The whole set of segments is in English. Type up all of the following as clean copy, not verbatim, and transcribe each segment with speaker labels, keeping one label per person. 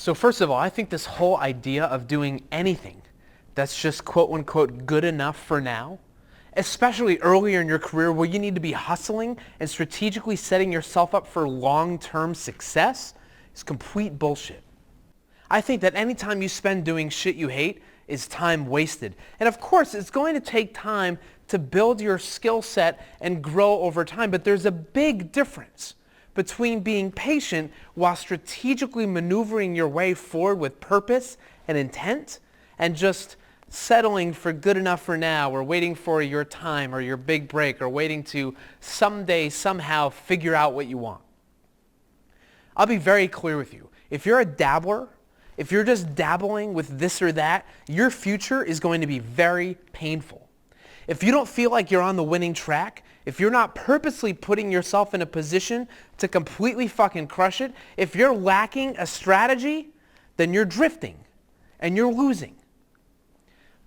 Speaker 1: So first of all, I think this whole idea of doing anything that's just quote unquote good enough for now, especially earlier in your career where you need to be hustling and strategically setting yourself up for long-term success, is complete bullshit. I think that any time you spend doing shit you hate is time wasted. And of course, it's going to take time to build your skill set and grow over time, but there's a big difference between being patient while strategically maneuvering your way forward with purpose and intent, and just settling for good enough for now, or waiting for your time or your big break, or waiting to someday somehow figure out what you want. I'll be very clear with you. If you're a dabbler, if you're just dabbling with this or that, your future is going to be very painful. If you don't feel like you're on the winning track, if you're not purposely putting yourself in a position to completely fucking crush it, if you're lacking a strategy, then you're drifting and you're losing.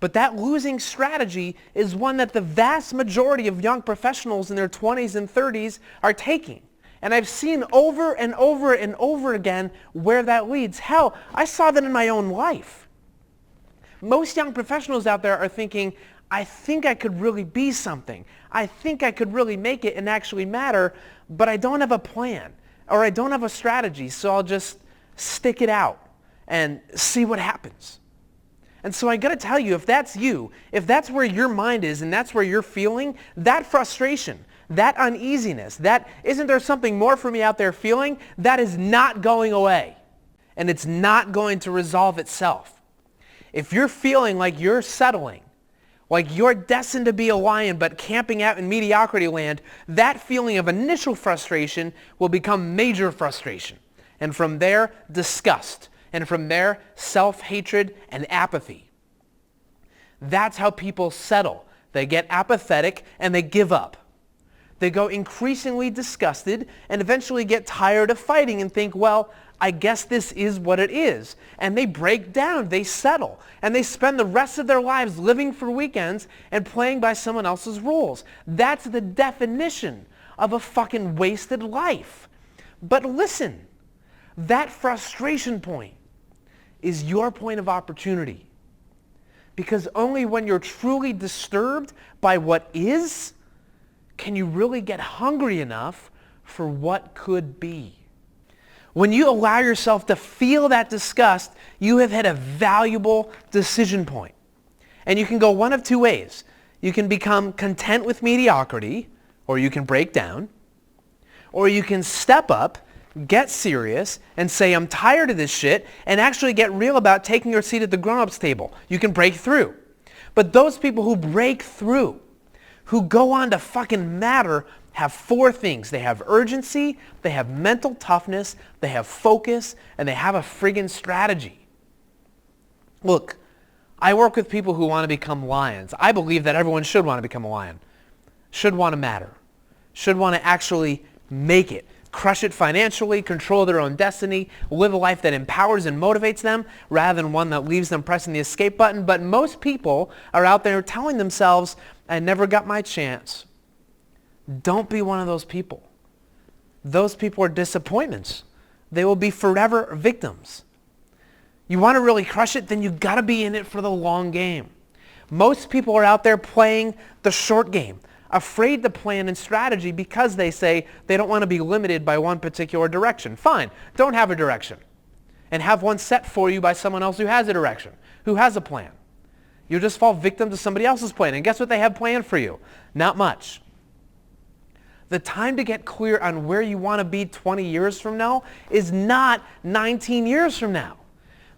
Speaker 1: But that losing strategy is one that the vast majority of young professionals in their 20s and 30s are taking. And I've seen over and over and over again where that leads. Hell, I saw that in my own life. Most young professionals out there are thinking, I think I could really be something. I think I could really make it and actually matter, but I don't have a plan, or I don't have a strategy, so I'll just stick it out and see what happens. And so I gotta tell you, if that's you, if that's where your mind is and that's where you're feeling, that frustration, that uneasiness, that isn't there something more for me out there feeling, that is not going away. And it's not going to resolve itself. If you're feeling like you're settling, like you're destined to be a lion but camping out in mediocrity land, that feeling of initial frustration will become major frustration. And from there, disgust. And from there, self-hatred and apathy. That's how people settle. They get apathetic and they give up. They go increasingly disgusted and eventually get tired of fighting and think, well, I guess this is what it is. And they break down, they settle, and they spend the rest of their lives living for weekends and playing by someone else's rules. That's the definition of a fucking wasted life. But listen, that frustration point is your point of opportunity. Because only when you're truly disturbed by what is, can you really get hungry enough for what could be. When you allow yourself to feel that disgust, you have hit a valuable decision point. And you can go one of two ways. You can become content with mediocrity, or you can break down, or you can step up, get serious, and say, I'm tired of this shit, and actually get real about taking your seat at the grown-ups table. You can break through. But those people who break through, who go on to fucking matter, have four things. They have urgency, they have mental toughness, they have focus, and they have a friggin' strategy. Look, I work with people who want to become lions. I believe that everyone should want to become a lion, should want to matter, should want to actually make it, crush it financially, control their own destiny, live a life that empowers and motivates them rather than one that leaves them pressing the escape button. But most people are out there telling themselves, I never got my chance. Don't be one of those people. Those people are disappointments. They will be forever victims. You want to really crush it, then you've got to be in it for the long game. Most people are out there playing the short game, afraid to plan and strategy because they say they don't want to be limited by one particular direction. Fine, don't have a direction. And have one set for you by someone else who has a direction, who has a plan. You just fall victim to somebody else's plan. And guess what they have planned for you? Not much. The time to get clear on where you want to be 20 years from now is not 19 years from now.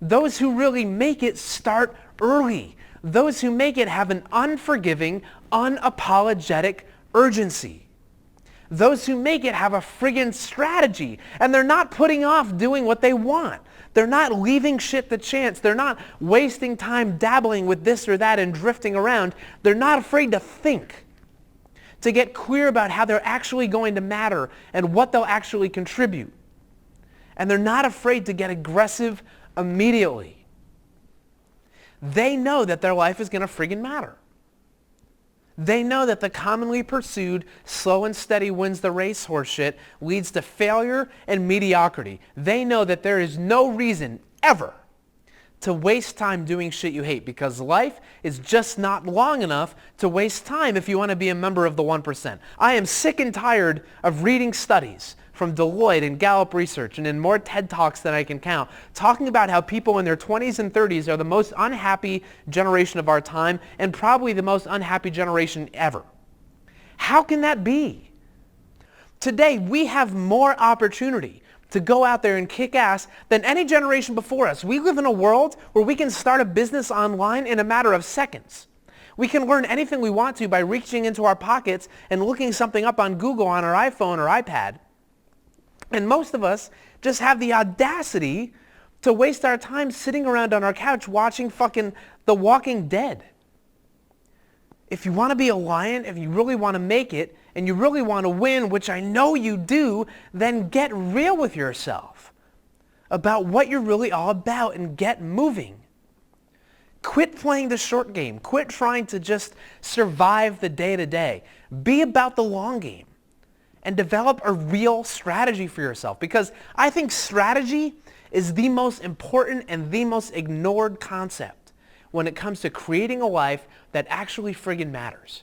Speaker 1: Those who really make it start early. Those who make it have an unforgiving, unapologetic urgency. Those who make it have a friggin' strategy, and they're not putting off doing what they want. They're not leaving shit to chance. They're not wasting time dabbling with this or that and drifting around. They're not afraid to think, to get clear about how they're actually going to matter and what they'll actually contribute. And they're not afraid to get aggressive immediately. They know that their life is going to friggin' matter. They know that the commonly pursued, slow and steady wins the race horseshit leads to failure and mediocrity. They know that there is no reason ever to waste time doing shit you hate, because life is just not long enough to waste time if you want to be a member of the 1%. I am sick and tired of reading studies from Deloitte and Gallup Research and in more TED Talks than I can count, talking about how people in their 20s and 30s are the most unhappy generation of our time and probably the most unhappy generation ever. How can that be? Today, we have more opportunity to go out there and kick ass than any generation before us. We live in a world where we can start a business online in a matter of seconds. We can learn anything we want to by reaching into our pockets and looking something up on Google on our iPhone or iPad. And most of us just have the audacity to waste our time sitting around on our couch watching fucking The Walking Dead. If you want to be a lion, if you really want to make it, and you really want to win, which I know you do, then get real with yourself about what you're really all about and get moving. Quit playing the short game. Quit trying to just survive the day-to-day. Be about the long game and develop a real strategy for yourself, because I think strategy is the most important and the most ignored concept when it comes to creating a life that actually friggin' matters.